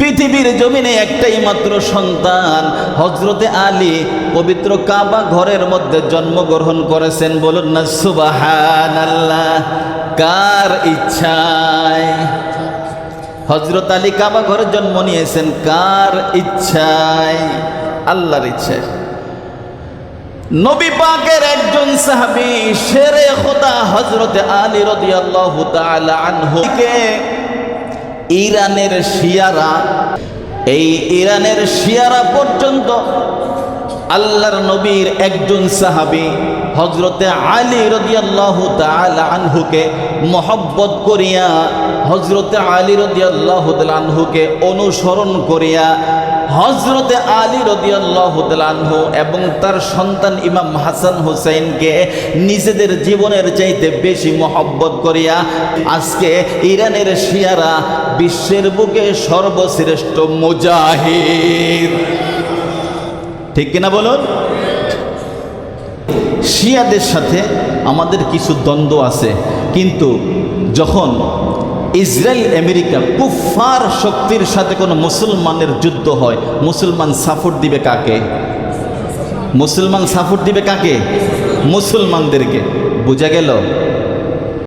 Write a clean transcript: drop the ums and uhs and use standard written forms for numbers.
পৃথিবীর জমিনে একটাই মাত্র সন্তান হযরতে আলী পবিত্র কাবা ঘরের মধ্যে জন্মগ্রহণ করেছেন। বলুন না সুবহানাল্লাহ। কার ইচ্ছায়? হযরত আলী কাবা ঘরে জন্ম নিয়েছেন কার ইচ্ছায়? আল্লাহর ইচ্ছায়। নবী পাকের একজন সাহাবী শেরে খোদা হযরতে আলী রাদিয়াল্লাহু তাআলা আনহুকে ইরানের শিয়ারা, এই ইরানের শিয়ারা পর্যন্ত আল্লাহর নবীর একজন সাহাবী হযরতে আলী রাদিয়াল্লাহু তাআলা আনহুকে মহব্বত করিয়া, হযরতে আলী রাদিয়াল্লাহু তাআলা আনহুকে অনুসরণ করিয়া হযরতে আলী রাদিয়াল্লাহু তাআলা আনহু এবং তার সন্তান ইমাম হাসান হুসাইনকে নিজেদের জীবনের চাইতে বেশি মহব্বত করিয়া আজকে ইরানের শিয়ারা বিশ্বের বুকে সর্বশ্রেষ্ঠ মুজাহিদ। ঠিক কিনা বলুন? শিয়াদের সাথে আমাদের কিছু দ্বন্দ্ব আছে, কিন্তু যখন ইসরায়েল আমেরিকা কুফফার শক্তির সাথে কোনো মুসলমানের যুদ্ধ হয়, মুসলমান সাপোর্ট দিবে কাকে? মুসলমান সাপোর্ট দিবে কাকে? মুসলমানদেরকে। বোঝা গেল?